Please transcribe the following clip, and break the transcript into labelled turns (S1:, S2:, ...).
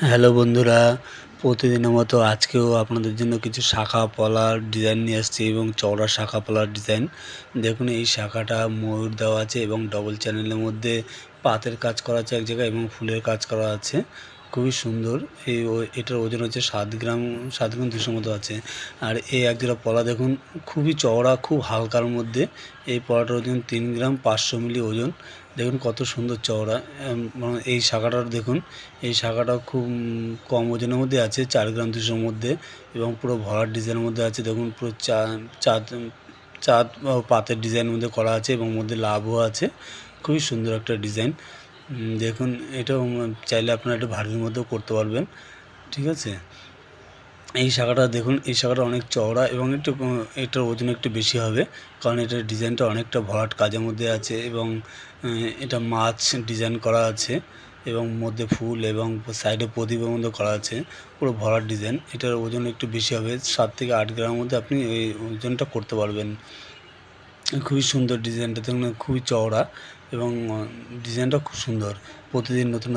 S1: Hello বন্ধুরা, প্রতিদিনের মতো আজকেও আপনাদের জন্য কিছু শাখা পলার ডিজাইন নিয়ে এসেছি এবং চওড়া শাখা পলার ডিজাইন। দেখুন এই শাখাটা ময়ূর দেওয়া আছে এবং ডবল চ্যানেলের মধ্যে পাতের কাজ করা আছে এক জায়গায় এবং ফুলের কাজ করা আছে। খুবই সুন্দর। এটার ওজন হচ্ছে 7 গ্রাম, 7 গ্রাম 200 মতো আছে। আর এই এক জোড়া পলা দেখুন, খুবই চওড়া, খুব হালকার মধ্যে। এই পলাটার ওজন 3 গ্রাম 500 মিলি ওজন। দেখুন কত সুন্দর চওড়া। এই শাখাটার দেখুন, এই শাখাটাও খুব কম ওজনের মধ্যে আছে, 4 গ্রাম 200-র মধ্যে এবং পুরো ভরাট ডিজাইনের মধ্যে আছে। দেখুন পুরো চাঁদ চাঁদ পাতের ডিজাইনের মধ্যে করা আছে এবং মধ্যে লাভও আছে। খুবই সুন্দর একটা ডিজাইন। দেখুন এটাও চাইলে আপনারা একটু ভারীর মধ্যেও করতে পারবেন। ঠিক আছে। এই শাখাটা দেখুন, এই শাখাটা অনেক চওড়া এবং এটার ওজন একটু বেশি হবে, কারণ এটার ডিজাইনটা অনেকটা ভরাট কাজের মধ্যে আছে এবং এটা মাছ ডিজাইন করা আছে এবং মধ্যে ফুল এবং সাইডে প্রদীপের মধ্যে করা আছে। পুরো ভরাট ডিজাইন। এটার ওজন একটু বেশি হবে, 7 থেকে 8 গ্রামের মধ্যে আপনি এই ওজনটা করতে পারবেন। খুবই সুন্দর ডিজাইনটা, দেখুন খুবই চওড়া এবং ডিজাইনটা খুব সুন্দর। প্রতিদিন নতুন